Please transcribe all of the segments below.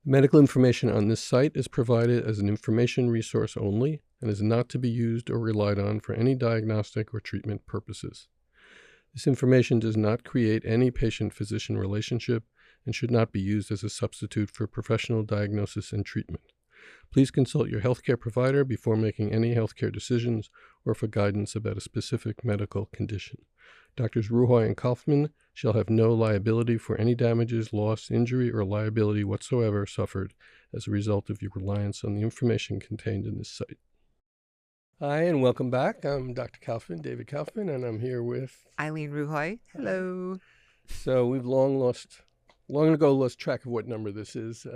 Medical information on this site is provided as an information resource only and is not to be used or relied on for any diagnostic or treatment purposes. This information does not create any patient-physician relationship and should not be used as a substitute for professional diagnosis and treatment. Please consult your healthcare provider before making any healthcare decisions or for guidance about a specific medical condition. Doctors Ruhoy and Kaufman shall have no liability for any damages, loss, injury, or liability whatsoever suffered as a result of your reliance on the information contained in this site. Hi, and welcome back. I'm Dr. Kaufman, David Kaufman, and I'm here with Eileen Ruhoy. Hello. So we've long ago lost track of what number this is.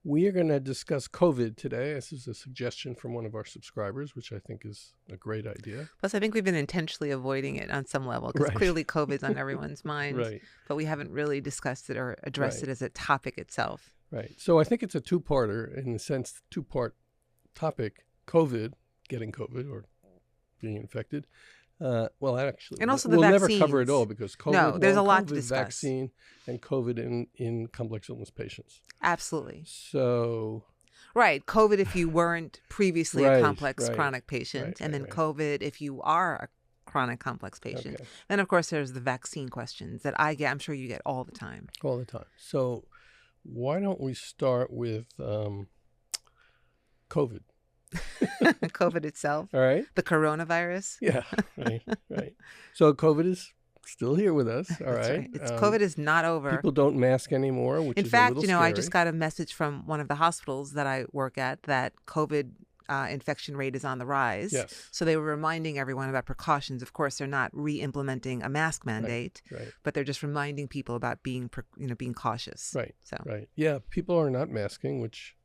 We are going to discuss COVID today. This is a suggestion from one of our subscribers, which I think is a great idea. Plus, I think we've been intentionally avoiding it on some level because clearly COVID's on everyone's mind, but we haven't really discussed it or addressed it as a topic itself. Right. So I think it's a two-parter in the sense, two-part topic, COVID, getting COVID or being infected. Well, actually, and also the we'll vaccines. Never cover it all because COVID, no, there's a lot to discuss. Vaccine and COVID in complex illness patients. Absolutely. So, right, COVID if you weren't previously a complex chronic patient, and then COVID if you are a chronic complex patient. Okay. Then, of course, there's the vaccine questions that I get. I'm sure you get all the time. All the time. So, why don't we start with COVID? COVID itself. All right. The coronavirus. Yeah. Right. So COVID is still here with us. All right. COVID is not over. People don't mask anymore, which in is fact, a little scary. I just got a message from one of the hospitals that I work at that COVID infection rate is on the rise. Yes. So they were reminding everyone about precautions. Of course, they're not re-implementing a mask mandate, but they're just reminding people about being cautious. Right. So. Right. Yeah. People are not masking, which.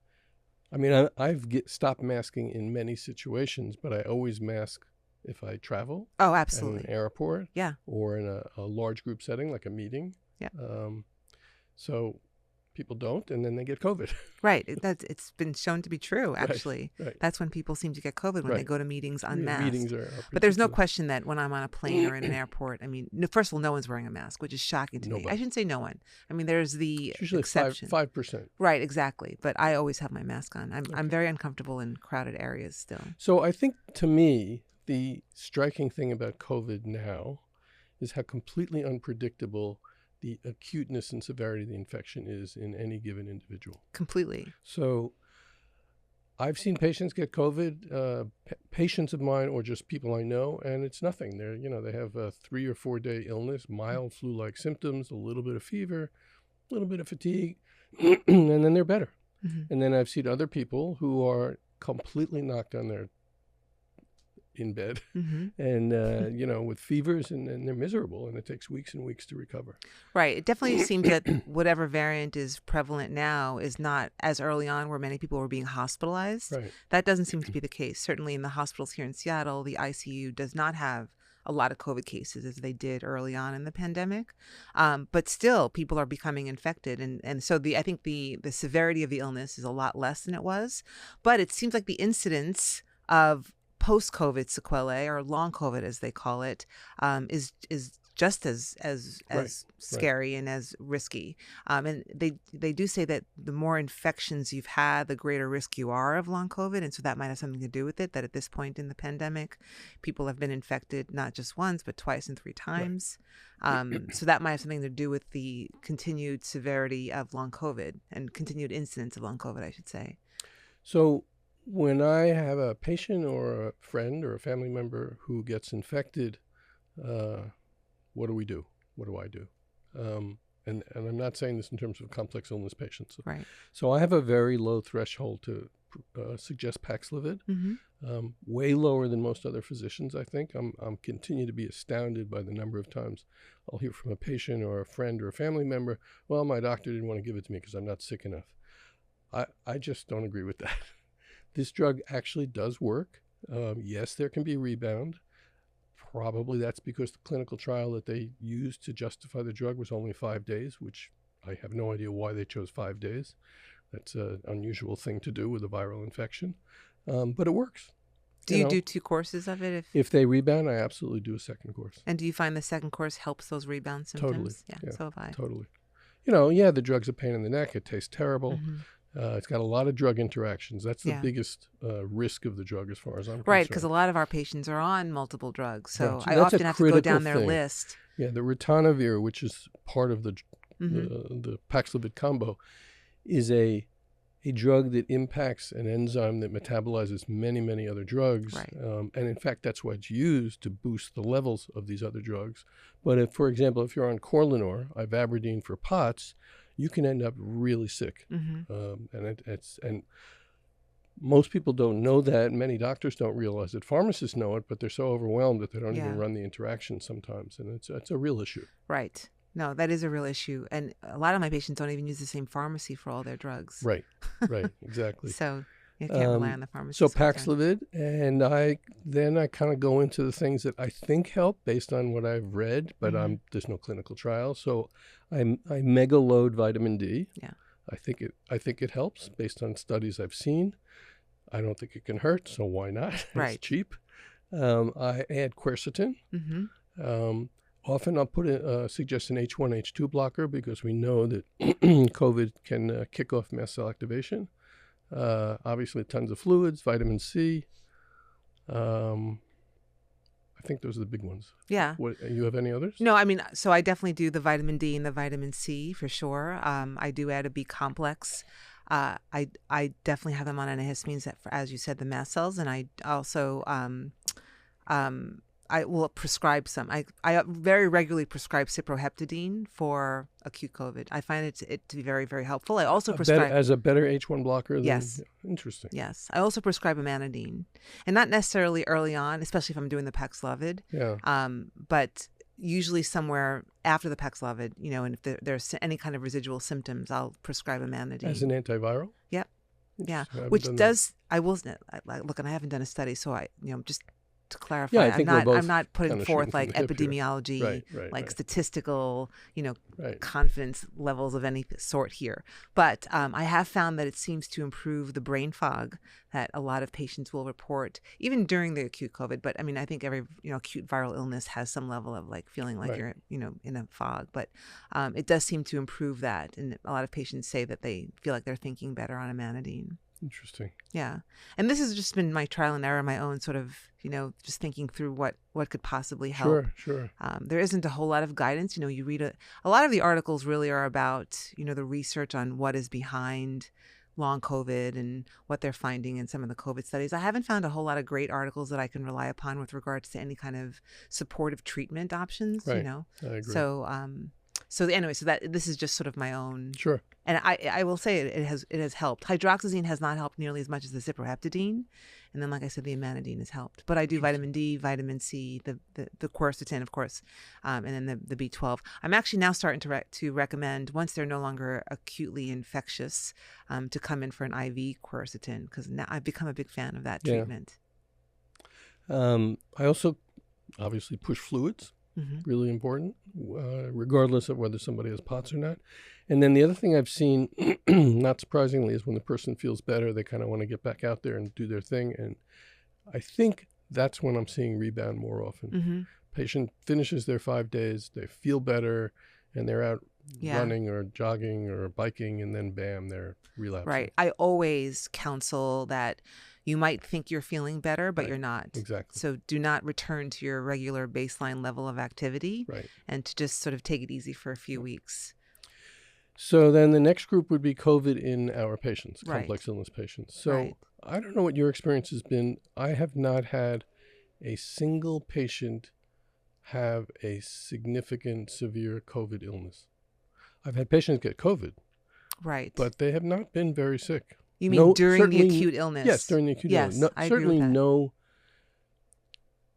I mean, I've stopped masking in many situations, but I always mask if I travel. Oh, absolutely. In an airport. Yeah. Or in a large group setting, like a meeting. Yeah. So people don't, and then they get COVID. Right. It's been shown to be true, actually. Right. That's when people seem to get COVID, when they go to meetings unmasked. Meetings are but there's no question that when I'm on a plane or in an airport, I mean, first of all, no one's wearing a mask, which is shocking to me. I shouldn't say no one. I mean, there's the exception. 5%. Right, exactly. But I always have my mask on. I'm very uncomfortable in crowded areas still. So I think, to me, the striking thing about COVID now is how completely unpredictable the acuteness and severity of the infection is in any given individual. Completely. So I've seen patients get COVID, patients of mine or just people I know, and it's nothing. They have a 3 or 4 day illness, mild flu-like symptoms, a little bit of fever, a little bit of fatigue, and then they're better. Mm-hmm. And then I've seen other people who are completely knocked on their in bed and with fevers and they're miserable, and it takes weeks and weeks to recover. Right. It definitely seems that whatever variant is prevalent now is not as early on where many people were being hospitalized. Right. That doesn't seem to be the case. Certainly in the hospitals here in Seattle, the ICU does not have a lot of COVID cases as they did early on in the pandemic. But still, people are becoming infected. And so I think the severity of the illness is a lot less than it was. But it seems like the incidence of post-COVID sequelae, or long COVID as they call it, is just as scary and as risky. And they do say that the more infections you've had, the greater risk you are of long COVID. And so that might have something to do with it, that at this point in the pandemic, people have been infected not just once, but twice and 3 times. So that might have something to do with the continued severity of long COVID and continued incidence of long COVID, I should say. So when I have a patient or a friend or a family member who gets infected, what do we do? What do I do? And I'm not saying this in terms of complex illness patients. Right. So I have a very low threshold to suggest Paxlovid, way lower than most other physicians, I think. I'm continue to be astounded by the number of times I'll hear from a patient or a friend or a family member, well, my doctor didn't want to give it to me because I'm not sick enough. I just don't agree with that. This drug actually does work. Yes, there can be rebound. Probably that's because the clinical trial that they used to justify the drug was only 5 days, which I have no idea why they chose 5 days. That's an unusual thing to do with a viral infection, but it works. Do you do 2 courses of it? If they rebound, I absolutely do a second course. And do you find the second course helps those rebound symptoms? Totally. Yeah, so have I. Totally. Yeah, the drug's a pain in the neck. It tastes terrible. Hmm. It's got a lot of drug interactions. That's the Yeah. biggest risk of the drug as far as I'm Right, because a concerned. lot of our patients are on multiple drugs, Right. so So I that's a often have to go critical down their thing. list. Yeah, the ritonavir, which is part of Hmm. the Paxlovid combo, is a drug that impacts an enzyme that metabolizes many, many other drugs. Right. And in fact, that's why it's used to boost the levels of these other drugs. But if, for example, if you're on Corlinor, ivabradine for POTS, you can end up really sick. Hmm. And most people don't know that. Many doctors don't realize it. Pharmacists know it, but they're so overwhelmed that they don't even Yeah. run the interaction sometimes. And it's a real issue. Right. No, that is a real issue. And a lot of my patients don't even use the same pharmacy for all their drugs. Right, exactly. So you can't rely on the pharmacy. So Paxlovid, and I kind of go into the things that I think help based on what I've read, but there's no clinical trial. So I mega load vitamin D. Yeah. I think it helps based on studies I've seen. I don't think it can hurt, so why not? Right. It's cheap. I add quercetin. Mm-hmm. Often I'll suggest an H1, H2 blocker because we know that COVID can kick off mast cell activation. Obviously, tons of fluids, vitamin C. I think those are the big ones. Yeah. You have any others? No, I mean, so I definitely do the vitamin D and the vitamin C for sure. I do add a B complex. I definitely have them on antihistamines that, as you said, the mast cells, and I also I will prescribe some. I very regularly prescribe cyproheptadine for acute COVID. I find it to be very, very helpful. I also prescribe as a better H1 blocker than, yes. Interesting. Yes. I also prescribe amantadine, and not necessarily early on, especially if I'm doing the Paxlovid. Yeah. But usually somewhere after the Paxlovid, and if there's any kind of residual symptoms, I'll prescribe amantadine. As an antiviral? Yep. Yeah. I Which does, I will, look, and I haven't done a study, so just to clarify, yeah, I think I'm not putting forth like from the hip here. epidemiology, Right. statistical, Right. confidence levels of any sort here. But I have found that it seems to improve the brain fog that a lot of patients will report, even during the acute COVID. But I mean, I think every acute viral illness has some level of like feeling like Right. you're in a fog. But it does seem to improve that, and a lot of patients say that they feel like they're thinking better on amantadine. Interesting. Yeah. And this has just been my trial and error, my own sort of, just thinking through what could possibly help. Sure. There isn't a whole lot of guidance. You read a lot of the articles really are about, the research on what is behind long COVID and what they're finding in some of the COVID studies. I haven't found a whole lot of great articles that I can rely upon with regards to any kind of supportive treatment options, Right. I agree. So anyway, that this is just sort of my own. Sure. And I will say it has helped. Hydroxyzine has not helped nearly as much as the cyproheptadine, and then like I said, the amantadine has helped. But I do vitamin D, vitamin C, the quercetin, of course, and then the B12. I'm actually now starting to recommend, once they're no longer acutely infectious, to come in for an IV quercetin, because now I've become a big fan of that treatment. I also obviously push fluids. Mm-hmm. Really important, regardless of whether somebody has POTS or not. And then the other thing I've seen, not surprisingly, is when the person feels better, they kind of want to get back out there and do their thing. And I think that's when I'm seeing rebound more often. Mm-hmm. Patient finishes their 5 days, they feel better, and they're out running or jogging or biking, and then bam, they're relapsing. Right. I always counsel that you might think you're feeling better, but you're not. Exactly. So do not return to your regular baseline level of activity, and to just sort of take it easy for a few weeks. So then the next group would be COVID in our patients, complex illness patients. So I don't know what your experience has been. I have not had a single patient have a significant severe COVID illness. I've had patients get COVID, but they have not been very sick. You mean during the acute illness? Yes, during the acute illness. Yes, I agree with that. No.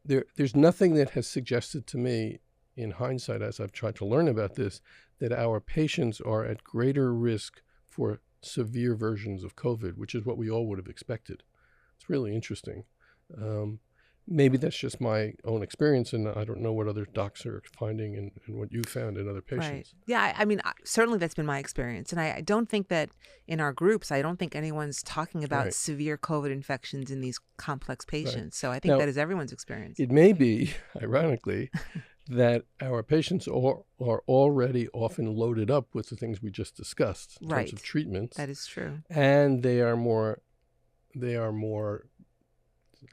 There's nothing that has suggested to me, in hindsight, as I've tried to learn about this, that our patients are at greater risk for severe versions of COVID, which is what we all would have expected. It's really interesting. Maybe that's just my own experience, and I don't know what other docs are finding and what you found in other patients. Right. Yeah, I mean, certainly that's been my experience. And I don't think that in our groups, I don't think anyone's talking about severe COVID infections in these complex patients. So I think that is everyone's experience. It may be, ironically, that our patients are already often loaded up with the things we just discussed in terms of Right. treatments, That is true. and they are more, I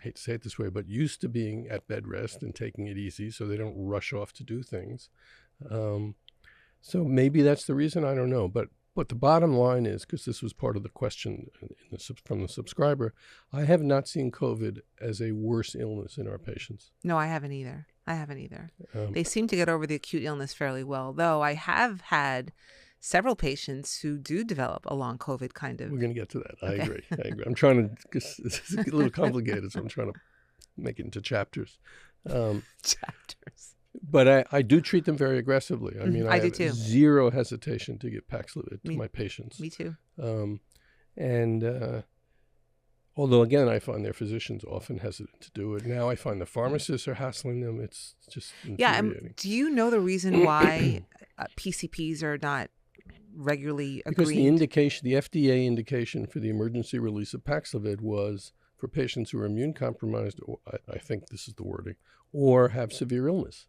hate to say it this way, but used to being at bed rest and taking it easy, so they don't rush off to do things. So maybe that's the reason. I don't know, but the bottom line is, because this was part of the question from the subscriber, I have not seen COVID as a worse illness in our patients. No, I haven't either. They seem to get over the acute illness fairly well, though I have had several patients who do develop a long COVID kind of. We're going to get to that. I Okay. agree. I'm trying to, because it's a little complicated, so I'm trying to make it into chapters. Chapters. But I do treat them very aggressively. I mean, I I do have too. zero hesitation to give Paxlovid to my patients. Me too. And although, again, I find their physicians often hesitant to do it. Now I find the pharmacists are hassling them. It's just infuriating. Do you know the reason why PCPs are not regularly agreed? Because the indication, the FDA indication for the emergency release of Paxlovid was for patients who are immune compromised, or I think this is the wording, or have severe illness.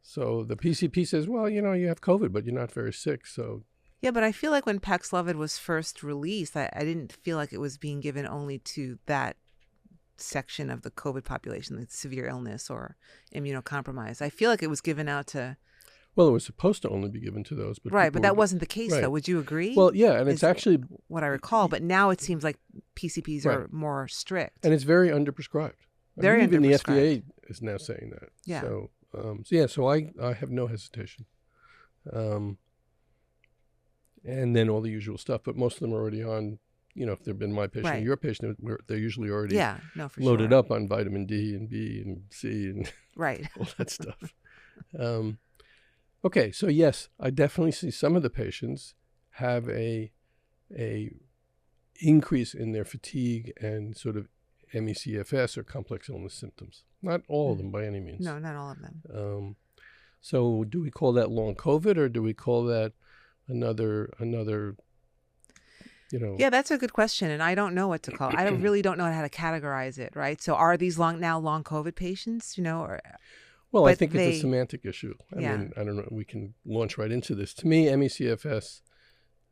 So the PCP says, well, you have COVID, but you're not very sick. So yeah, but I feel like when Paxlovid was first released, I didn't feel like it was being given only to that section of the COVID population, like severe illness or immunocompromised. I feel like it was given out to... Well, it was supposed to only be given to those. But right, but that wasn't the case, though. Would you agree? Well, yeah, and it's actually... what I recall, but now it seems like PCPs are more strict. And it's very underprescribed. Very even underprescribed. the FDA is now saying that. Yeah. So I have no hesitation. And then all the usual stuff, but most of them are already on, if they've been my patient or your patient, they're usually already loaded up on vitamin D and B and C and all that stuff. Okay, so yes, I definitely see some of the patients have a increase in their fatigue and sort of ME/CFS or complex illness symptoms. Not all of them by any means. No, not all of them. So do we call that long COVID, or do we call that another Yeah, that's a good question, and I don't know what to call it. I really don't know how to categorize it, right? So are these long COVID patients, or... Well, I think it's a semantic issue. I mean, I don't know. We can launch right into this. To me, ME/CFS,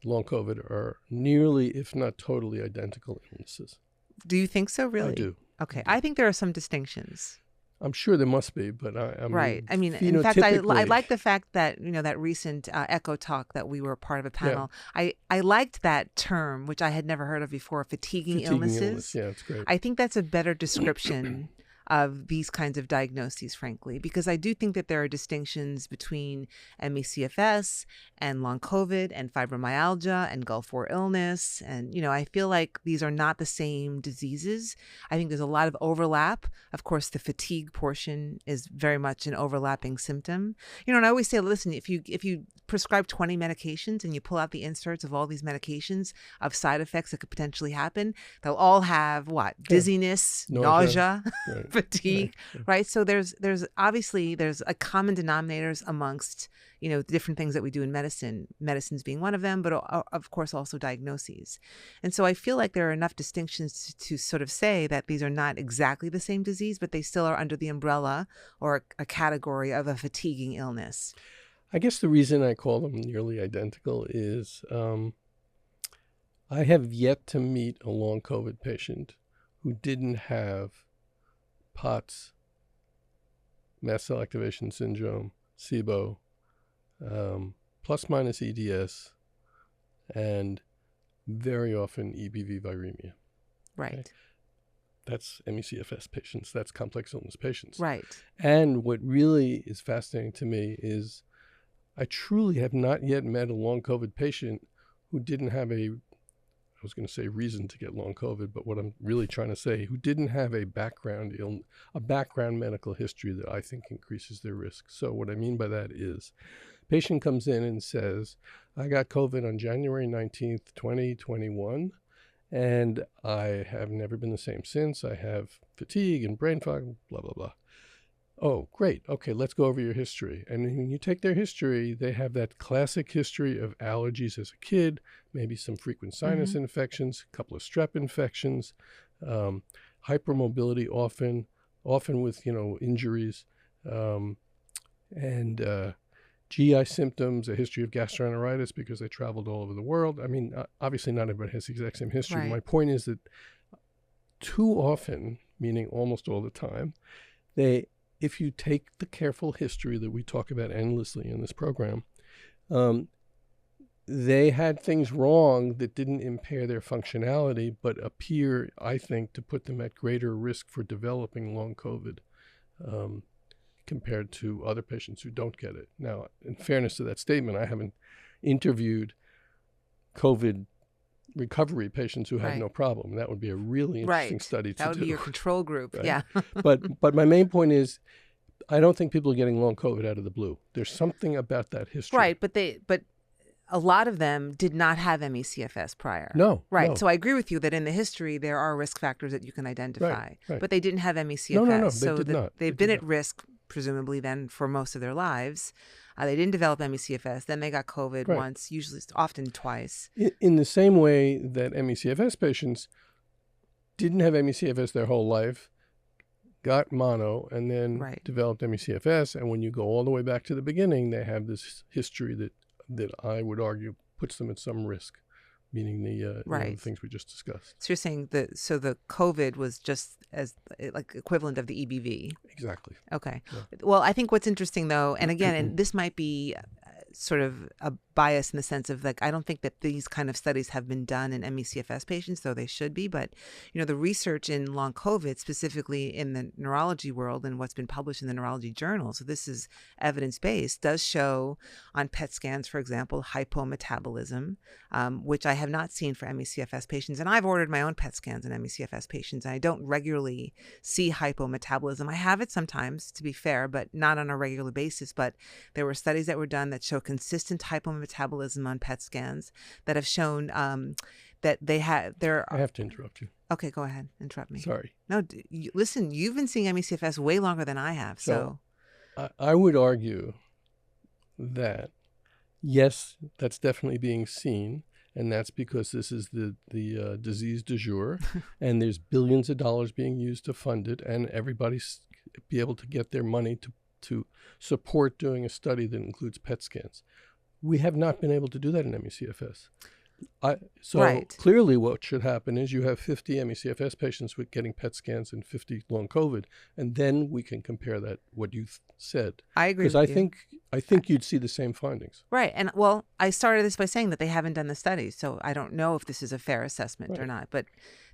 long COVID are nearly, if not totally, identical illnesses. Do you think so, really? I do. Okay. I think there are some distinctions. I'm sure there must be, but I'm right. I mean, in fact, I like the fact that, that recent Echo talk that we were part of a panel, I liked that term, which I had never heard of before, fatiguing illnesses. Yeah, it's great. I think that's a better description of these kinds of diagnoses, frankly, because I do think that there are distinctions between ME/CFS and long COVID and fibromyalgia and Gulf War illness. And, I feel like these are not the same diseases. I think there's a lot of overlap. Of course, the fatigue portion is very much an overlapping symptom. And I always say, listen, if you prescribe 20 medications and you pull out the inserts of all these medications of side effects that could potentially happen, they'll all have what? Dizziness, nausea, fatigue, right? So there's obviously a common denominators amongst, the different things that we do in medicine, medicines being one of them, but of course also diagnoses. And so I feel like there are enough distinctions to sort of say that these are not exactly the same disease, but they still are under the umbrella or a category of a fatiguing illness. I guess the reason I call them nearly identical is I have yet to meet a long COVID patient who didn't have POTS, mast cell activation syndrome, SIBO, plus minus EDS, and very often EBV viremia. Right. Okay? That's ME/CFS patients. That's complex illness patients. Right. And what really is fascinating to me is I truly have not yet met a long COVID patient who didn't have I was going to say reason to get long COVID, but what I'm really trying to say, who didn't have a background medical history that I think increases their risk. So what I mean by that is, patient comes in and says, I got COVID on January 19th, 2021, and I have never been the same since. I have fatigue and brain fog, blah, blah, blah. Oh, great. Okay, let's go over your history. And when you take their history, they have that classic history of allergies as a kid, maybe some frequent sinus infections, a couple of strep infections, hypermobility often with, injuries, and GI symptoms, a history of gastroenteritis because they traveled all over the world. I mean, obviously not everybody has the exact same history. Right. My point is that too often, meaning almost all the time, if you take the careful history that we talk about endlessly in this program, they had things wrong that didn't impair their functionality, but appear, I think, to put them at greater risk for developing long COVID compared to other patients who don't get it. Now, in fairness to that statement, I haven't interviewed COVID recovery patients who had Right. no problem. That would be a really interesting Right. study to That would do. be your control group. Right? Yeah. But my main point is, I don't think people are getting long COVID out of the blue. There's something about that history. Right. But a lot of them did not have ME/CFS prior. No. Right. No. So I agree with you that in the history there are risk factors that you can identify. Right. But they didn't have ME/CFS. No. They so did not. They've been at risk, presumably, then for most of their lives. They didn't develop ME/CFS. Then they got COVID once, usually often twice. In the same way that ME/CFS patients didn't have ME/CFS their whole life, got mono, and then developed ME/CFS. And when you go all the way back to the beginning, they have this history that I would argue puts them at some risk, meaning the things we just discussed. So you're saying the COVID was just as like equivalent of the EBV. Exactly. Okay. Yeah. Well, I think what's interesting though, and again, and this might be sort of a bias in the sense of like, I don't think that these kind of studies have been done in ME/CFS patients, though they should be. But, the research in long COVID, specifically in the neurology world and what's been published in the neurology journal, so this is evidence-based, does show on PET scans, for example, hypometabolism, which I have not seen for ME/CFS patients. And I've ordered my own PET scans in ME/CFS patients, and I don't regularly see hypometabolism. I have it sometimes, to be fair, but not on a regular basis. But there were studies that were done that show consistent hypometabolism on PET scans that have shown that they have. I have to interrupt you. Okay, go ahead. Interrupt me. Sorry. No, listen. You've been seeing ME/CFS way longer than I have. So I would argue that yes, that's definitely being seen, and that's because this is the disease du jour, and there's billions of dollars being used to fund it, and everybody's be able to get their money to support doing a study that includes PET scans. We have not been able to do that in ME/CFS. Clearly what should happen is you have 50 ME/CFS patients with getting PET scans and 50 long COVID, and then we can compare that, what you said. I agree with you. Because I think you'd see the same findings. Right. And well, I started this by saying that they haven't done the studies, so I don't know if this is a fair assessment or not. But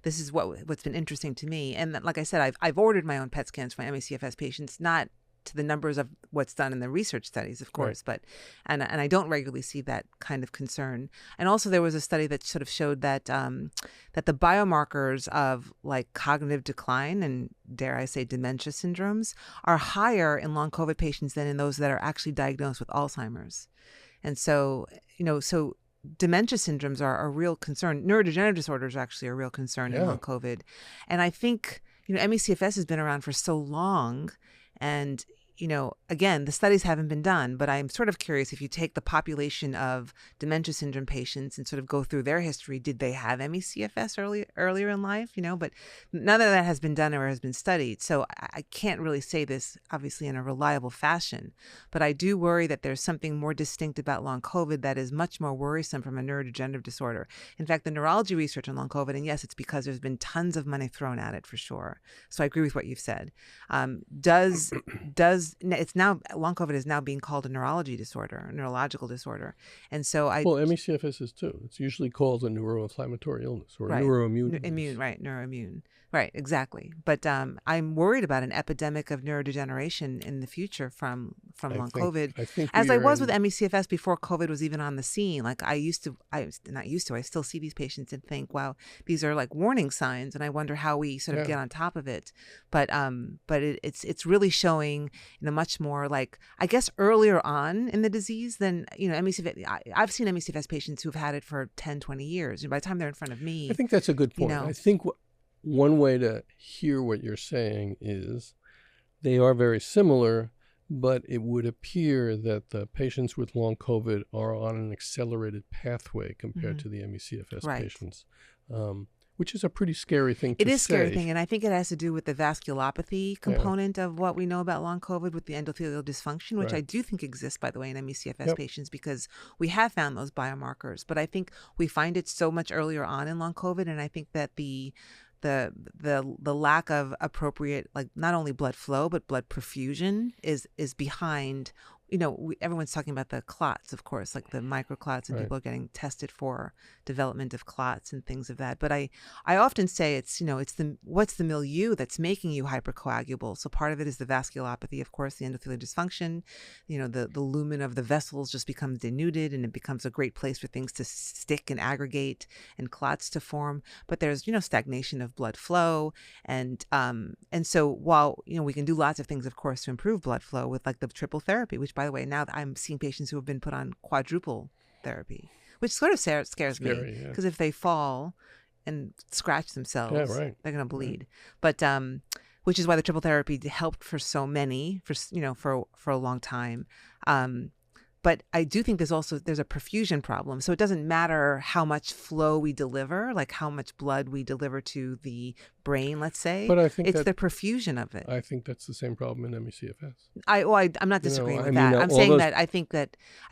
this is what's been interesting to me. And like I said, I've ordered my own PET scans for ME/CFS patients, not to the numbers of what's done in the research studies, of course, but and I don't regularly see that kind of concern. And also there was a study that sort of showed that that the biomarkers of like cognitive decline and, dare I say, dementia syndromes are higher in long COVID patients than in those that are actually diagnosed with Alzheimer's. And so, so dementia syndromes are a real concern. Neurodegenerative disorders are actually a real concern in long COVID. And I think, ME/CFS has been around for so long. And, again, the studies haven't been done, but I'm sort of curious if you take the population of dementia syndrome patients and sort of go through their history, did they have ME/CFS earlier in life? But none of that has been done or has been studied. So I can't really say this, obviously, in a reliable fashion. But I do worry that there's something more distinct about long COVID that is much more worrisome from a neurodegenerative disorder. In fact, the neurology research on long COVID, and yes, it's because there's been tons of money thrown at it for sure. So I agree with what you've said. It's now, long COVID is now being called a neurology disorder, a neurological disorder. And so ME/CFS is too. It's usually called a neuroinflammatory illness or a neuroimmune illness. Neuroimmune. Right, exactly. But I'm worried about an epidemic of neurodegeneration in the future from long COVID. As I was with ME/CFS before COVID was even on the scene. Like I still see these patients and think, wow, these are like warning signs, and I wonder how we sort of get on top of it. But it's really showing in a much more like, I guess, earlier on in the disease than, ME/CFS. I've seen ME/CFS patients who've had it for 10, 20 years. And by the time they're in front of me, I think that's a good point. I think one way to hear what you're saying is they are very similar, but it would appear that the patients with long COVID are on an accelerated pathway compared to the ME/CFS patients. which is a pretty scary thing to It is a scary say. thing, and I think it has to do with the vasculopathy Yeah. component of what we know about long COVID with the endothelial dysfunction, which I Right. do think exists, by the way, in ME/CFS Yep. patients because we have found those biomarkers. But I think we find it so much earlier on in long COVID, and I think that the lack of appropriate, like not only blood flow but blood perfusion is behind. Everyone's talking about the clots, of course, like the microclots, and Right. people are getting tested for development of clots and things of that. But I often say it's what's the milieu that's making you hypercoagulable. So part of it is the vasculopathy, of course, the endothelial dysfunction. The lumen of the vessels just becomes denuded, and it becomes a great place for things to stick and aggregate and clots to form. But there's stagnation of blood flow, and so while we can do lots of things, of course, to improve blood flow with like the triple therapy, which by the way, now I'm seeing patients who have been put on quadruple therapy, which sort of scares me Scary, yeah. because if they fall and scratch themselves, Yeah, right. they're going to bleed. But which is why the triple therapy helped for so many for a long time. But I do think there's a perfusion problem. So it doesn't matter how much flow we deliver, like how much blood we deliver to the brain, let's say. But I think it's the perfusion of it. I think that's the same problem in ME/CFS. I'm not disagreeing with that. I'm saying that I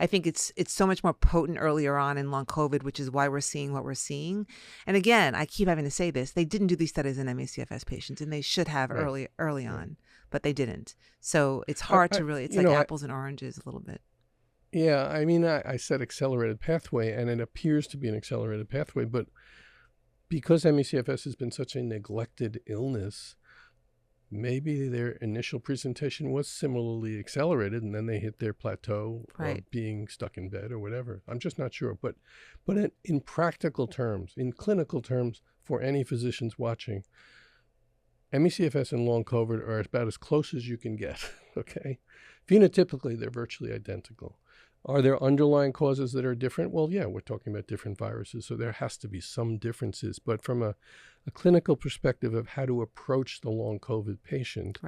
think it's so much more potent earlier on in long COVID, which is why we're seeing what we're seeing. And again, I keep having to say this: they didn't do these studies in ME/CFS patients, and they should have early on, but they didn't. So it's hard to really. It's like apples and oranges a little bit. Yeah, I mean, I said accelerated pathway, and it appears to be an accelerated pathway, but because ME/CFS has been such a neglected illness, maybe their initial presentation was similarly accelerated, and then they hit their plateau of being stuck in bed or whatever. I'm just not sure. But in practical terms, in clinical terms, for any physicians watching, ME/CFS and long COVID are about as close as you can get, okay? Phenotypically, they're virtually identical. Are there underlying causes that are different? Well, yeah, we're talking about different viruses, so there has to be some differences. But from a clinical perspective of how to approach the long COVID patient,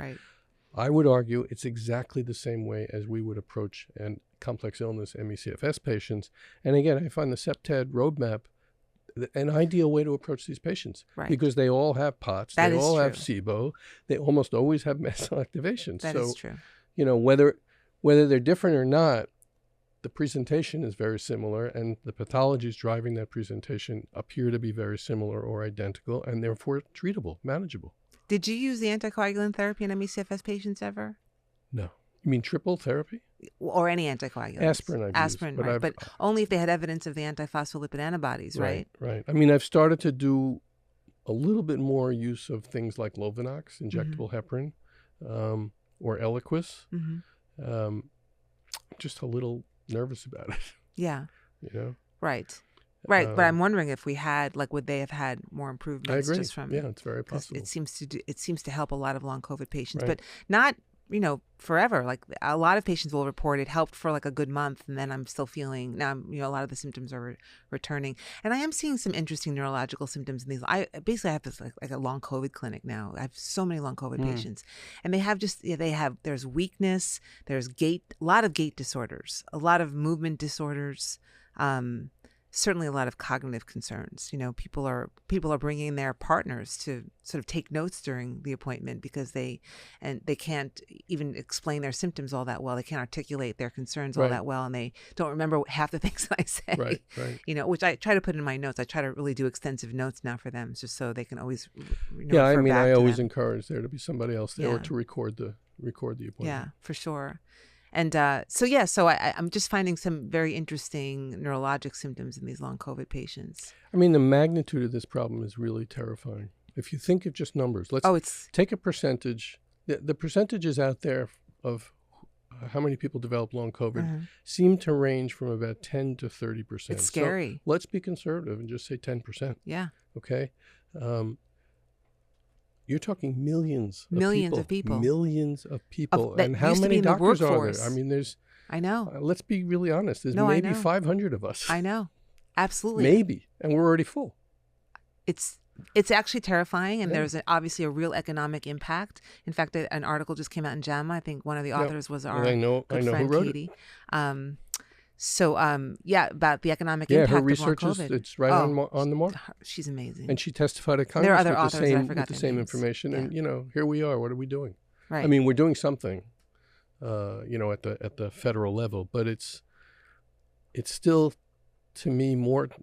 I would argue it's exactly the same way as we would approach a complex illness ME/CFS patients. And again, I find the CEPTAD roadmap an ideal way to approach these patients because they all have POTS, they all have SIBO, they almost always have mast cell activation. That is true. Whether they're different or not, the presentation is very similar, and the pathologies driving that presentation appear to be very similar or identical, and therefore treatable, manageable. Did you use the anticoagulant therapy in ME/CFS patients ever? No. You mean triple therapy? Or any anticoagulant? Aspirin, right. But only if they had evidence of the antiphospholipid antibodies, right? Right. I mean, I've started to do a little bit more use of things like Lovenox, injectable heparin, or Eliquis. Just a little nervous about it. Yeah. Right. But I'm wondering if we had, would they have had more improvements? I agree. Just from it's very possible. It seems to help a lot of long COVID patients, but not forever. Like a lot of patients will report it helped for like a good month, and then I'm still feeling now. A lot of the symptoms are returning, and I am seeing some interesting neurological symptoms in these. I have this like a long COVID clinic now. I have so many long COVID patients, and they have there's weakness, there's a lot of gait disorders, a lot of movement disorders. Certainly a lot of cognitive concerns. People are bringing their partners to sort of take notes during the appointment because they can't even explain their symptoms all that well. They can't articulate their concerns all that well, and they don't remember half the things that I say. Right. Which I try to put in my notes. I try to really do extensive notes now for them, just so they can always. I always encourage there to be somebody else there or to record the appointment. Yeah, for sure. And so I'm just finding some very interesting neurologic symptoms in these long COVID patients. I mean, the magnitude of this problem is really terrifying. If you think of just numbers, let's take a percentage. The percentages out there of how many people develop long COVID seem to range from about 10 to 30%. It's scary. So let's be conservative and just say 10%. Yeah. Okay. You're talking millions of people. And how many doctors are there? I mean, I know. Let's be really honest. There's maybe 500 of us. I know. Absolutely. Maybe. And we're already full. It's actually terrifying, and there's obviously a real economic impact. In fact, an article just came out in JAMA. I think one of the authors was our I know good who friend wrote Katie. So, yeah, about the economic Yeah, her impact of long research is COVID. it's right Oh, on the mark. she's amazing. And she testified at There are Congress other with the authors that I same forgot their names. information. Yeah. And here we are. What are we doing? I Right. mean, we're doing something, at the federal level, but it's still, to me,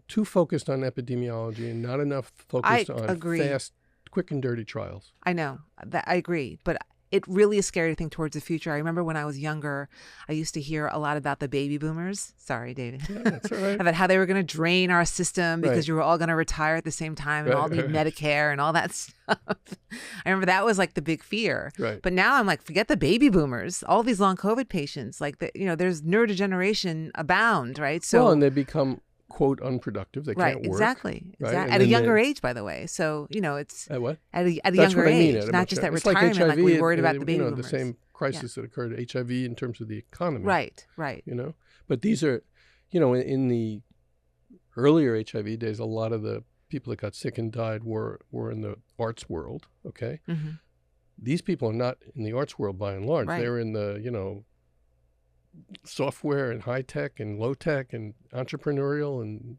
too focused on epidemiology and not enough I focused on agree. fast, quick and dirty trials. I know that I agree, but it really is scary to think towards the future. I remember when I was younger, I used to hear a lot about the baby boomers. Sorry, David. Yeah, that's all right. About how they were going to drain our system because Right. you were all going to retire at the same time and all need Medicare and all that stuff. I remember that was like the big fear. Right. But now I'm like, forget the baby boomers. All these long COVID patients, like there's neurodegeneration abound, right? So and they become, quote, unproductive. They right, can't work. exactly. Right? At a younger age, by the way. So it's At what? at a That's younger what I mean. age, not just at It's retirement. like Like, HIV, we worried about the baby boomers. the same crisis that occurred to HIV in terms of the economy. Right. But these are, in the earlier HIV days, a lot of the people that got sick and died were in the arts world. Okay. Mm-hmm. These people are not in the arts world by and large. Right. They're in the, software and high tech and low tech and entrepreneurial and,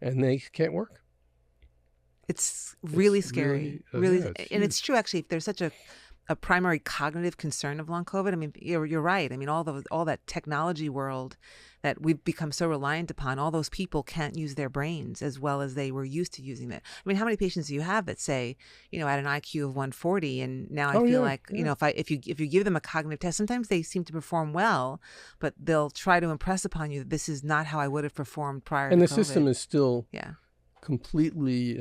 and they can't work. It's really scary. Really, it's and it's true, actually, if there's such a primary cognitive concern of long COVID, I mean, you're right. I mean, all that technology world that we've become so reliant upon, all those people can't use their brains as well as they were used to using it. I mean, how many patients do you have that say, at an IQ of 140, and now I feel like, if you give them a cognitive test, sometimes they seem to perform well, but they'll try to impress upon you that this is not how I would have performed prior to COVID. And the system is still yeah. completely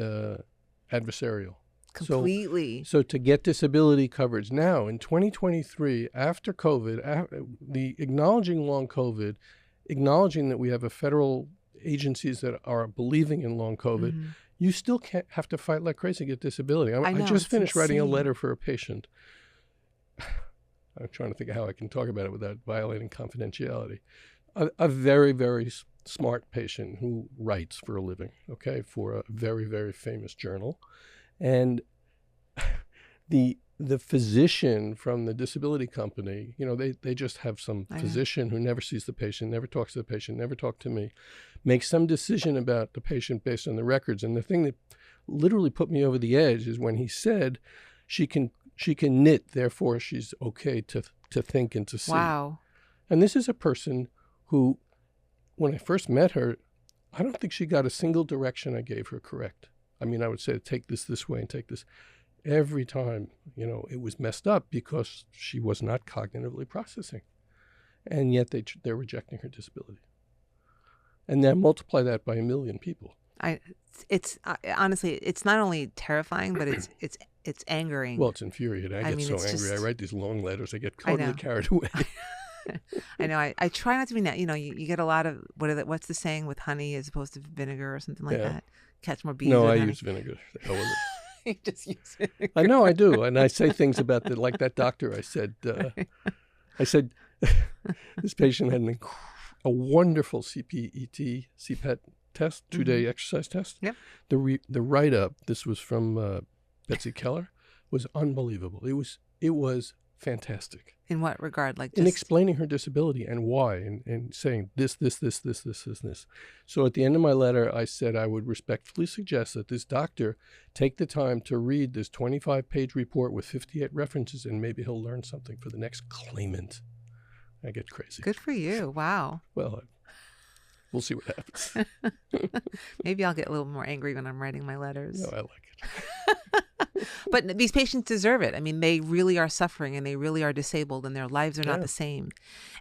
adversarial. Completely. So to get disability coverage now in 2023, after COVID, the acknowledging long COVID, acknowledging that we have a federal agencies that are believing in long COVID, Mm-hmm. you still can't have to fight like crazy to get disability. I know, I just finished writing a insane. letter for a patient. I'm trying to think of how I can talk about it without violating confidentiality. A very, very smart patient who writes for a living, okay, for a very, very famous journal. And the physician from the disability company, they just have some physician who never sees the patient, never talks to the patient, never talked to me, makes some decision about the patient based on the records. And the thing that literally put me over the edge is when he said she can knit, therefore she's okay to think and to see. Wow. And this is a person who, when I first met her, I don't think she got a single direction I gave her correct. I mean, I would say, take this way and take this. Every time, it was messed up because she was not cognitively processing. And yet they're rejecting her disability. And then multiply that by 1 million people. It's honestly, it's not only terrifying, but it's angering. Well, it's infuriating. I get so angry. I write these long letters. I get totally carried away. I know. I try not to be. You get a lot of what's the saying with honey as opposed to vinegar or something like that. Catch more bees. No, with I honey. use vinegar. The hell with it. You just use vinegar. I know I do, and I say things about like that doctor. I said, this patient had a wonderful CPET test, 2-day exercise test. Yep. The write up. This was from Betsy Keller. Was unbelievable. It was fantastic. In what regard? Like in explaining her disability and why, and saying this. So at the end of my letter, I said I would respectfully suggest that this doctor take the time to read this 25-page report with 58 references, and maybe he'll learn something for the next claimant. I get crazy. Good for you. Wow. Well, we'll see what happens. Maybe I'll get a little more angry when I'm writing my letters. No, I like it. But these patients deserve it. I mean, they really are suffering and they really are disabled and their lives are not the same.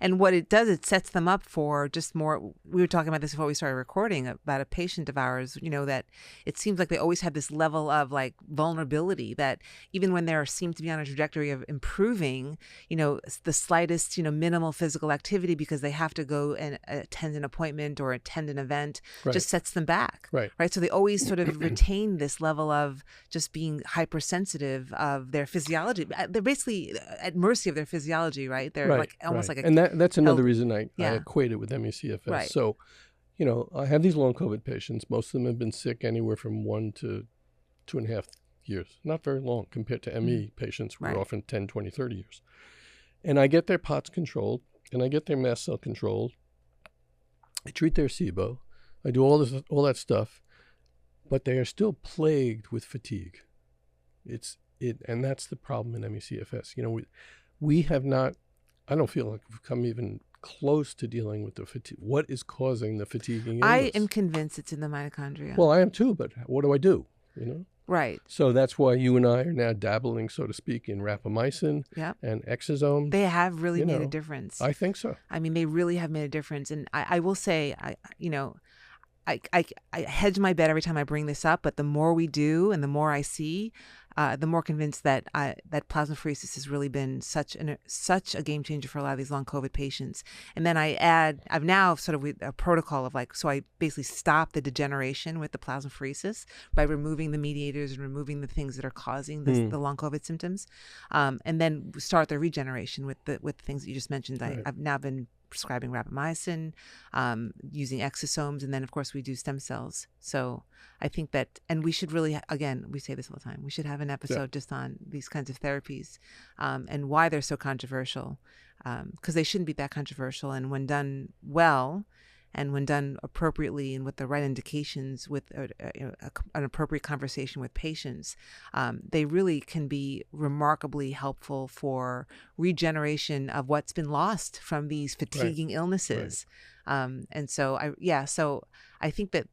And what it does, it sets them up for just more. We were talking about this before we started recording about a patient of ours, that it seems like they always have this level of like vulnerability that even when they seem to be on a trajectory of improving, the slightest, minimal physical activity because they have to go and attend an appointment or attend an event just sets them back. Right. So they always sort of retain this level of just being hypersensitive of their physiology. They're basically at mercy of their physiology, right? They're like almost like a... And that's another reason I equate it with ME/CFS. Right. So, I have these long COVID patients. Most of them have been sick anywhere from 1 to 2.5 years. Not very long compared to ME patients who are often 10, 20, 30 years. And I get their POTS controlled, and I get their mast cell controlled, I treat their SIBO. I do all that stuff, but they are still plagued with fatigue. And that's the problem in ME/CFS. We have not. I don't feel like we've come even close to dealing with the fatigue. What is causing the fatiguing illness? I am convinced it's in the mitochondria. Well, I am too, but what do I do? Right. So that's why you and I are now dabbling, so to speak, in rapamycin and exosomes. They have really made a difference. I think so. I mean, they really have made a difference. And I will say, I hedge my bet every time I bring this up, but the more we do and the more I see, the more convinced that plasmapheresis has really been such a game changer for a lot of these long COVID patients. And then I've now sort of a protocol of so I basically stop the degeneration with the plasmapheresis by removing the mediators and removing the things that are causing the long COVID symptoms, and then start the regeneration with the things that you just mentioned. Right. I've now been prescribing rapamycin, using exosomes, and then of course we do stem cells. So I think that, and we should really, again, we say this all the time, we should have an episode just on these kinds of therapies, and why they're so controversial, because they shouldn't be that controversial. And when done well, and when done appropriately and with the right indications, with an appropriate conversation with patients, they really can be remarkably helpful for regeneration of what's been lost from these fatiguing illnesses. Right. And so I think that,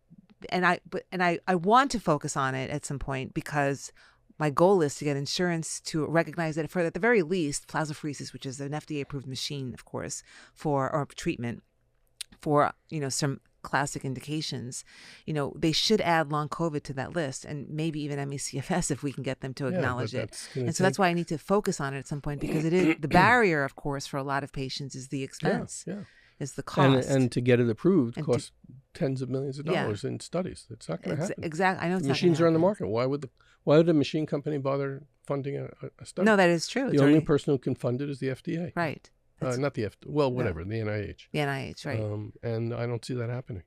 and I want to focus on it at some point, because my goal is to get insurance to recognize that for at the very least, plasmapheresis, which is an FDA-approved machine, of course, or treatment for some classic indications, they should add long COVID to that list, and maybe even ME/CFS if we can get them to acknowledge it. And so that's why I need to focus on it at some point, because it is the barrier, of course, for a lot of patients is the expense, is the cost, and to get it approved costs tens of millions of dollars in studies. It's not going to happen. Exactly, I know it's machines are on the market. Why would a machine company bother funding a study? No, that is true. The only person who can fund it is the FDA. Right. Not the whatever, the NIH. The NIH, right. And I don't see that happening.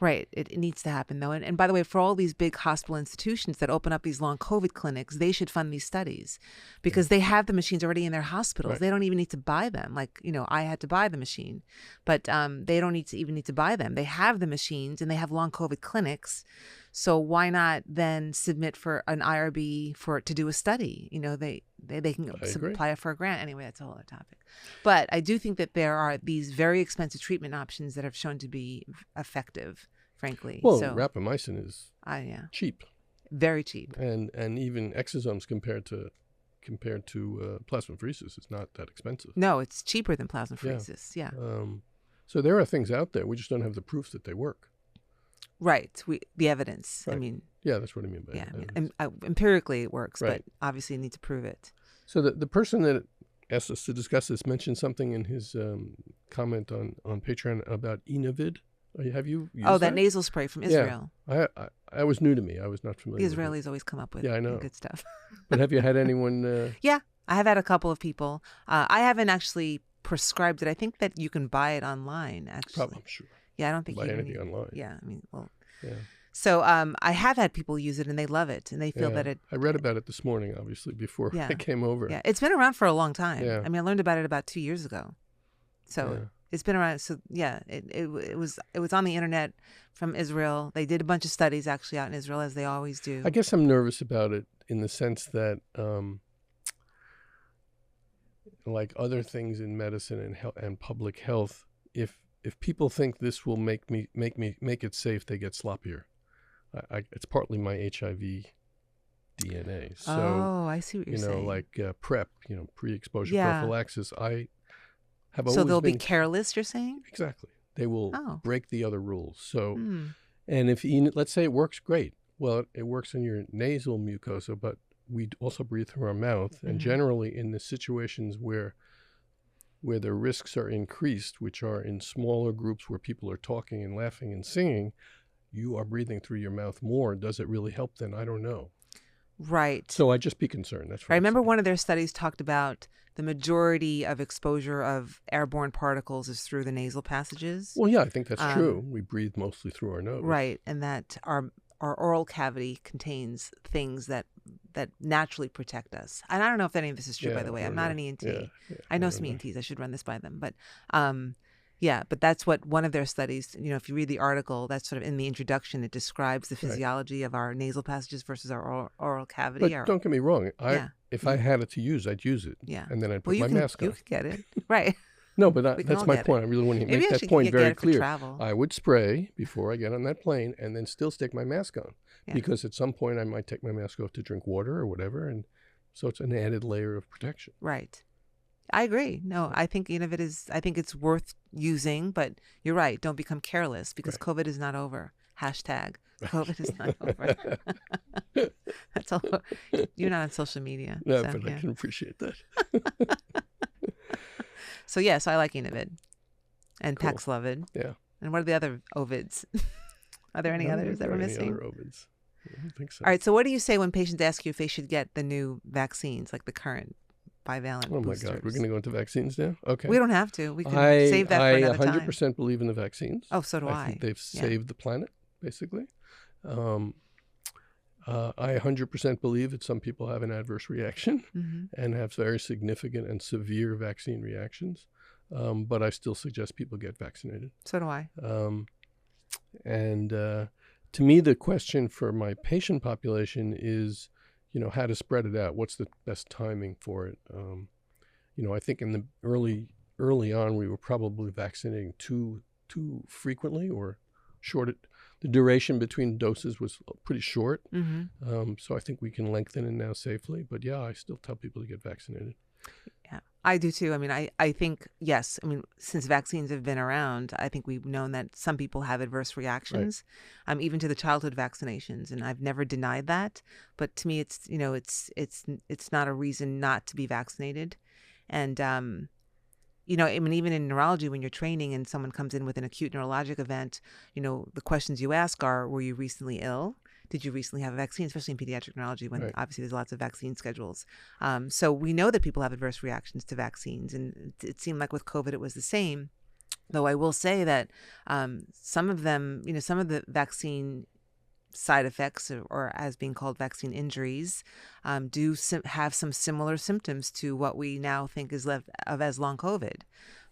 Right. It needs to happen, though. And by the way, for all these big hospital institutions that open up these long COVID clinics, they should fund these studies, because they have the machines already in their hospitals. Right. They don't even need to buy them. I had to buy the machine, but they don't need to buy them. They have the machines and they have long COVID clinics. So why not then submit for an IRB to do a study? They can apply for a grant. Anyway, that's a whole other topic. But I do think that there are these very expensive treatment options that have shown to be effective, frankly. Well, rapamycin is cheap. Very cheap. And even exosomes compared to plasmapheresis is not that expensive. No, it's cheaper than plasmapheresis. Yeah. So there are things out there. We just don't have the proof that they work. Right. The evidence. Right. I mean. Yeah, that's what I mean by evidence. Empirically it works, right. But obviously you need to prove it. So the person that asked us to discuss this mentioned something in his comment on Patreon about Enovid. Have you used that nasal spray from Israel? Yeah. I was new to me. I was not familiar. The Israelis always come up with good stuff. But have you had anyone? Yeah, I have had a couple of people. I haven't actually prescribed it. I think that you can buy it online, actually. Probably, I'm sure. Yeah, I don't think you can buy anything online. Yeah, I mean, well. Yeah. So I have had people use it and they love it and they feel that it. I read about it this morning, obviously, before I came over. Yeah, it's been around for a long time. Yeah. I mean, I learned about it about 2 years ago. So it's been around. So yeah, it was on the internet from Israel. They did a bunch of studies actually out in Israel, as they always do. I guess I'm nervous about it in the sense that, like other things in medicine and public health, if people think this will make it safe, they get sloppier. It's partly my HIV DNA. So, I see what you're saying. like PrEP, pre-exposure prophylaxis. I have always So they'll be careless, you're saying? Exactly. They will break the other rules. So, and let's say it works great. Well, it works in your nasal mucosa, but we also breathe through our mouth. And generally in the situations where the risks are increased, which are in smaller groups where people are talking and laughing and singing, you are breathing through your mouth more. Does it really help then? I don't know. Right. So I'd just be concerned. That's what I remember one of their studies talked about the majority of exposure of airborne particles is through the nasal passages. Well, yeah, I think that's true. We breathe mostly through our nose. Right. And that our oral cavity contains things that naturally protect us. And I don't know if any of this is true, by the way. I'm not an ENT. I know some ENTs. I should run this by them. But Yeah, but that's what one of their studies, if you read the article, that's sort of in the introduction, it describes the physiology of our nasal passages versus our oral cavity. But don't get me wrong. Yeah. If I had it to use, I'd use it. Yeah. And then I'd Well, put my mask on. you could get it. Right. No, but We can all that's my get point. it. I really want to Maybe make I that should point get very it for clear. travel. I would spray before I get on that plane and then still stick my mask on. Yeah. Because at some point I might take my mask off to drink water or whatever. And so it's an added layer of protection. Right. I agree. No, I think I think it's worth using, but you're right. Don't become careless because COVID is not over. Hashtag COVID is not over. That's all. You're not on social media. No, so, but yeah. I can appreciate that. So I like Enovid and Cool. Paxlovid. Yeah. And what are the other Ovids? Are there any others that we're missing? Other Ovids. I don't think so. All right. So what do you say when patients ask you if they should get the new vaccines, like the current bivalent Oh my boosters? God, we're going to go into vaccines now? Okay. We don't have to. We can save that for another time. I 100% believe in the vaccines. Oh, so do I. I think they've saved the planet, basically. I 100% believe that some people have an adverse reaction and have very significant and severe vaccine reactions. But I still suggest people get vaccinated. So do I. To me, the question for my patient population is, how to spread it out. What's the best timing for it? I think in the early on, we were probably vaccinating too frequently or short. The duration between doses was pretty short. So I think we can lengthen it now safely. But yeah, I still tell people to get vaccinated. Yeah, I do too. I mean, I think, yes. I mean, since vaccines have been around, I think we've known that some people have adverse reactions, even to the childhood vaccinations. And I've never denied that. But to me, it's not a reason not to be vaccinated. And, I mean, even in neurology, when you're training and someone comes in with an acute neurologic event, the questions you ask are, were you recently ill? Did you recently have a vaccine, especially in pediatric neurology when obviously there's lots of vaccine schedules. So we know that people have adverse reactions to vaccines. And it seemed like with COVID, it was the same. Though I will say that some of them, some of the vaccine side effects, or as being called vaccine injuries, do have some similar symptoms to what we now think is left of as long COVID.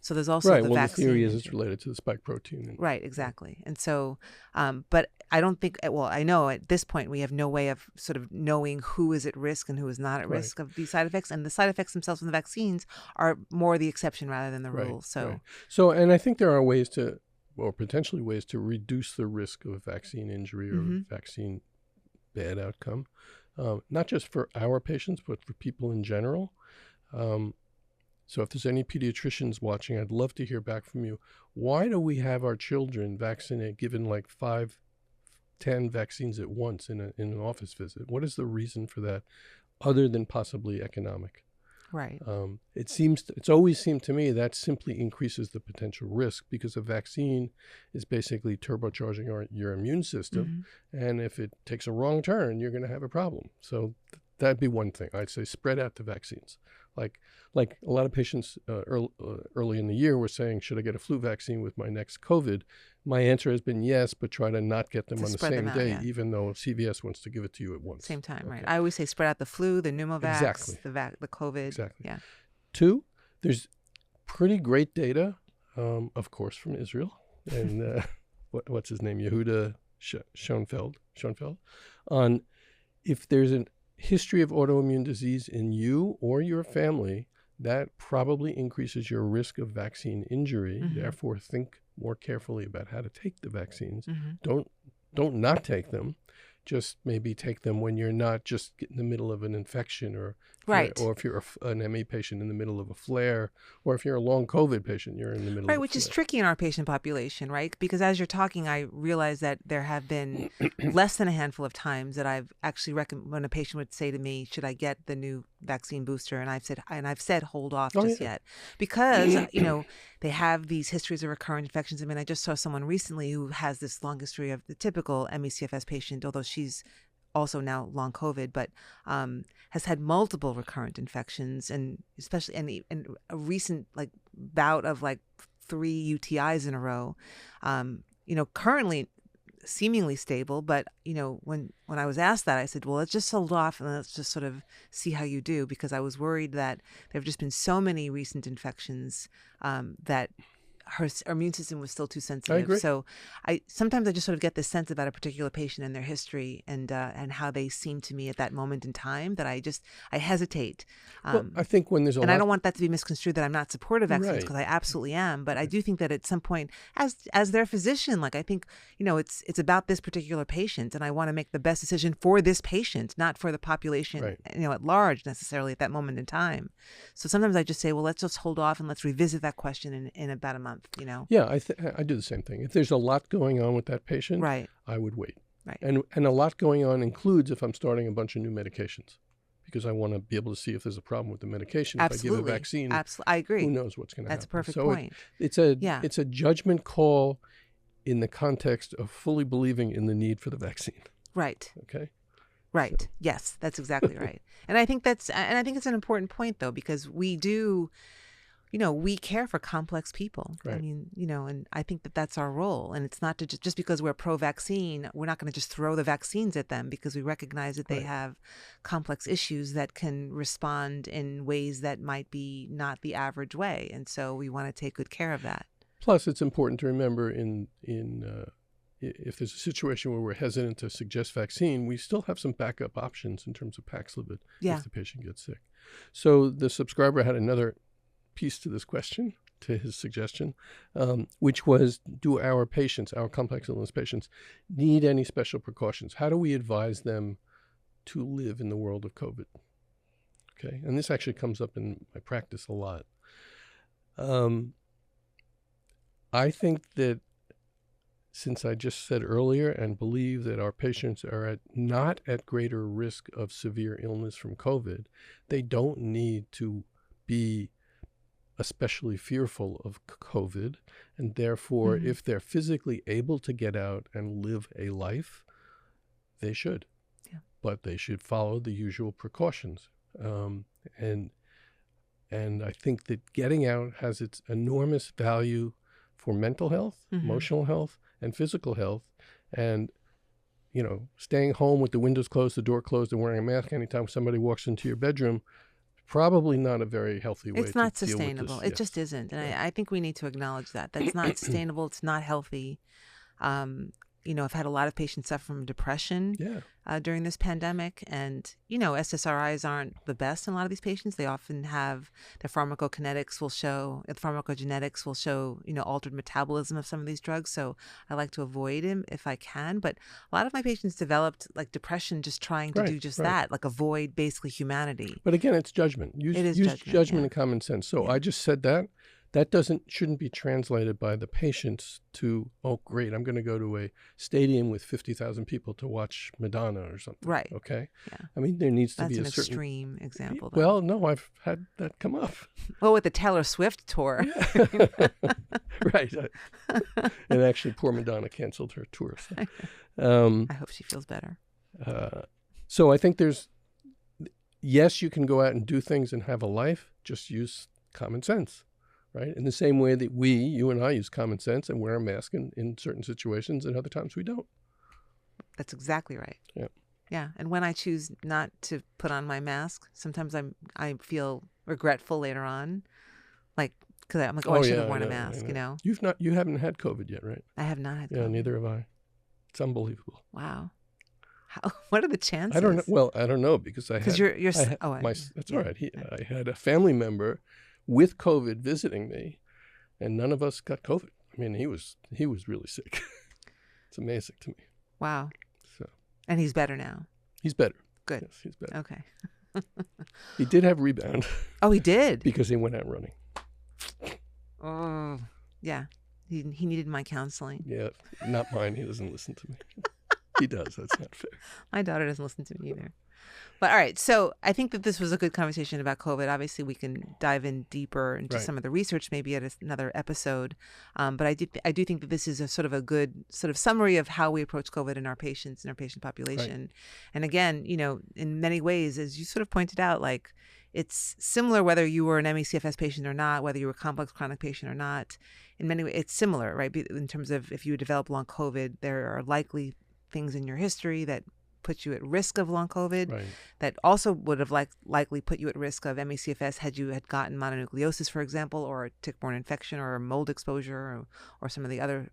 So there's also the vaccine. The theory is it's related to the spike protein. Right, exactly. And so, but I don't think, I know at this point we have no way of sort of knowing who is at risk and who is not at risk of these side effects. And the side effects themselves from the vaccines are more the exception rather than the rule. So, and I think there are ways to, or potentially ways to reduce the risk of vaccine injury or vaccine bad outcome, not just for our patients, but for people in general. So if there's any pediatricians watching, I'd love to hear back from you. Why do we have our children given like 5, 10 vaccines at once in an office visit? What is the reason for that, other than possibly economic? Right. It's always seemed to me that simply increases the potential risk, because a vaccine is basically turbocharging your immune system. And if it takes a wrong turn, you're going to have a problem. So that'd be one thing. I'd say spread out the vaccines. Like a lot of patients early in the year were saying, should I get a flu vaccine with my next COVID? My answer has been yes, but try to not get them on the same day, even though CVS wants to give it to you at once. Same time, right. I always say spread out the flu, the pneumovax, the COVID. Exactly. Yeah. 2, there's pretty great data, of course, from Israel. And what's his name? Yehuda Schoenfeld, on if there's a history of autoimmune disease in you or your family, that probably increases your risk of vaccine injury. Therefore, think more carefully about how to take the vaccines. Don't not take them. Just maybe take them when you're not just in the middle of an infection, or if you're an ME patient in the middle of a flare, or if you're a long COVID patient, you're in the middle of a which flare. is tricky in our patient population, right? Because as you're talking, I realize that there have been less than a handful of times that I've actually when a patient would say to me, should I get the new vaccine booster? And I've said hold off yet, because they have these histories of recurrent infections. I mean, I just saw someone recently who has this long history of the typical ME/CFS patient, although she's also now long COVID, but has had multiple recurrent infections, and especially and a recent bout of 3 UTIs in a row. Currently seemingly stable, but when I was asked that, I said, well, let's just hold off and let's just sort of see how you do, because I was worried that there have just been so many recent infections that her immune system was still too I sensitive. agree. So sometimes I just sort of get this sense about a particular patient and their history and how they seem to me at that moment in time that I hesitate. Well, I think when there's a And I lot, don't want that to be misconstrued that I'm not supportive of vaccines, right? because I absolutely am. But I do think that at some point, as their physician, like I think, it's about this particular patient, and I want to make the best decision for this patient, not for the population, Right. at large necessarily at that moment in time. So sometimes I just say, well, let's just hold off and let's revisit that question in about a month. Yeah, I do the same thing. If there's a lot going on with that patient, Right. I would wait. Right. And a lot going on includes if I'm starting a bunch of new medications, because I want to be able to see if there's a problem with the medication. Absolutely. If I give a vaccine, Absolutely. I agree. who knows what's going to happen. That's a perfect So point. it's Yeah. a judgment call in the context of fully believing in the need for the vaccine. Right. Okay. Right. So. Yes, that's exactly right. And I think it's an important point, though, because we do, we care for complex people. Right. I mean, and I think that that's our role. And it's not to just because we're pro-vaccine, we're not going to just throw the vaccines at them, because we recognize that they Right. have complex issues that can respond in ways that might be not the average way. And so we want to take good care of that. Plus, it's important to remember if there's a situation where we're hesitant to suggest vaccine, we still have some backup options in terms of Paxlovid if the patient gets sick. So the subscriber had another piece to this question, to his suggestion, which was, do our patients, our complex illness patients, need any special precautions? How do we advise them to live in the world of COVID? Okay, and this actually comes up in my practice a lot. I think that, since I just said earlier and believe that our patients are not at greater risk of severe illness from COVID, they don't need to be especially fearful of COVID. And therefore, if they're physically able to get out and live a life, they should. Yeah. But they should follow the usual precautions. And I think that getting out has its enormous value for mental health, emotional health, and physical health. And, staying home with the windows closed, the door closed, and wearing a mask anytime somebody walks into your bedroom, probably not a very healthy way to deal with this. It's not sustainable. It just isn't. And I think we need to acknowledge that. That's not sustainable. It's not healthy. I've had a lot of patients suffer from depression during this pandemic. And, SSRIs aren't the best in a lot of these patients. They often have the pharmacogenetics will show altered metabolism of some of these drugs. So I like to avoid them if I can. But a lot of my patients developed like depression just trying to do just that, like avoid basically humanity. But again, it's judgment. Use judgment and common sense. So I just said that. That shouldn't be translated by the patients to, oh, great, I'm going to go to a stadium with 50,000 people to watch Madonna or something. Right. Okay? Yeah. I mean, there needs to be a That's certain... an extreme example, though. Well, no, I've had that come up. Well, with the Taylor Swift tour. Yeah. Right. And actually, poor Madonna canceled her tour. So. I hope she feels better. So I think yes, you can go out and do things and have a life. Just use common sense. Right? In the same way that you and I use common sense and wear a mask in certain situations, and other times we don't. That's exactly right. Yeah. Yeah. And when I choose not to put on my mask, sometimes I feel regretful later on. Like, because I'm like, I should have worn a mask, You haven't had COVID yet, right? I have not had COVID. Yeah, neither have I. It's unbelievable. Wow. What are the chances? I don't know. Well, I don't know, because that's all right. I had a family member with COVID visiting me, and none of us got COVID. I mean, he was really sick. It's amazing to me. Wow. So. And he's better now. He's better. Good. Yes, he's better. Okay. He did have rebound. Oh, he did? Because he went out running. Oh, yeah. He needed my counseling. Yeah, not mine. He doesn't listen to me. He does. That's not fair. My daughter doesn't listen to me either. But all right, so I think that this was a good conversation about COVID. Obviously, we can dive in deeper into some of the research maybe at another episode. But I do think that this is a good sort of summary of how we approach COVID in our patients and our patient population. Right. And again, in many ways, as you sort of pointed out, like it's similar whether you were an ME/CFS patient or not, whether you were a complex chronic patient or not. In many ways, it's similar, right? In terms of if you develop long COVID, there are likely things in your history that put you at risk of long COVID, Right. that also would have likely put you at risk of ME/CFS had you had gotten mononucleosis, for example, or a tick-borne infection or a mold exposure or some of the other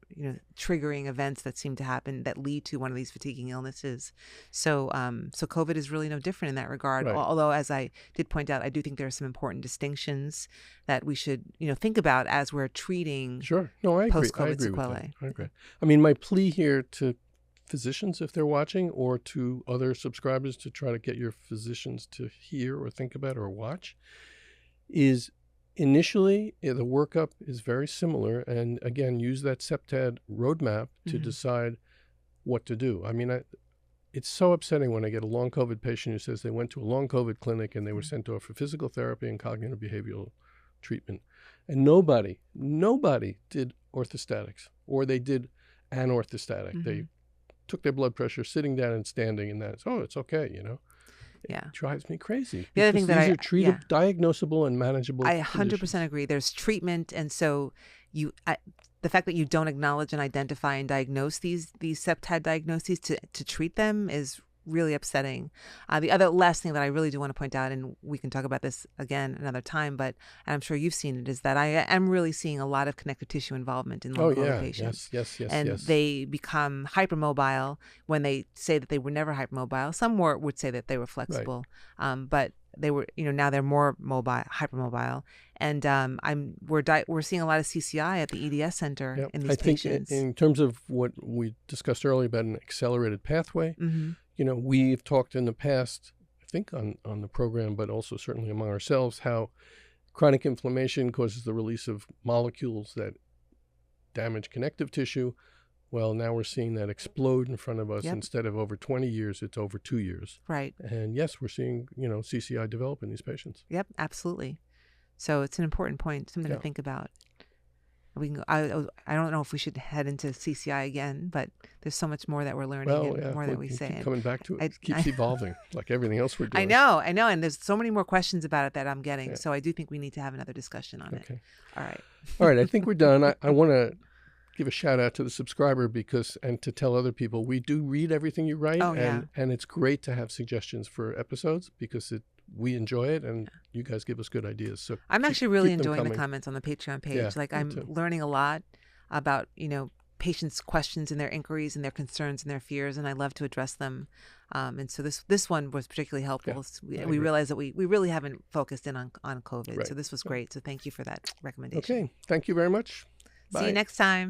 triggering events that seem to happen that lead to one of these fatiguing illnesses. So so COVID is really no different in that regard. Right. Although, as I did point out, I do think there are some important distinctions that we should think about as we're treating Sure. No, I agree. post-COVID With that. sequelae. I agree. I mean, my plea here to physicians, if they're watching, or to other subscribers to try to get your physicians to hear or think about or watch, is initially the workup is very similar. And again, use that CEPTAD roadmap to decide what to do. I mean, it's so upsetting when I get a long COVID patient who says they went to a long COVID clinic and they were sent off for physical therapy and cognitive behavioral treatment. And nobody did orthostatics, or they did anorthostatic. They took their blood pressure sitting down and standing, and that's, it's okay, Yeah. It drives me crazy. The other thing that these are treatable, diagnosable, and manageable. I 100% agree. There's treatment, and so the fact that you don't acknowledge and identify and diagnose these CEPTAD diagnoses to treat them is really upsetting. The other last thing that I really do want to point out, and we can talk about this again another time, but I'm sure you've seen it, is that I am really seeing a lot of connective tissue involvement in long COVID patients. Yes. And they become hypermobile when they say that they were never hypermobile. Some more would say that they were flexible, but they were, now they're more hypermobile. And we're seeing a lot of CCI at the EDS center in these patients. I think in terms of what we discussed earlier about an accelerated pathway, we've talked in the past, I think on the program, but also certainly among ourselves, how chronic inflammation causes the release of molecules that damage connective tissue. Well, now we're seeing that explode in front of us. Instead of over 20 years, it's over 2 years. Right. And yes, we're seeing, CCI develop in these patients. Yep, absolutely. So it's an important point, something to think about. We can. I don't know if we should head into CCI again, but there's so much more that we're learning and more that we say. Keep coming back to it. It keeps evolving, like everything else we're doing. I know, and there's so many more questions about it that I'm getting. So I do think we need to have another discussion on it. All right. I think we're done. I want to give a shout out to the subscriber and to tell other people, we do read everything you write, and it's great to have suggestions for episodes because we enjoy it, and you guys give us good ideas. So I'm actually really enjoying the comments on the Patreon page. I'm learning a lot about, patients' questions and their inquiries and their concerns and their fears, and I love to address them. And so this one was particularly helpful. We realized that we really haven't focused in on COVID. So this was great. So thank you for that recommendation. Okay. Thank you very much. Bye. See you next time.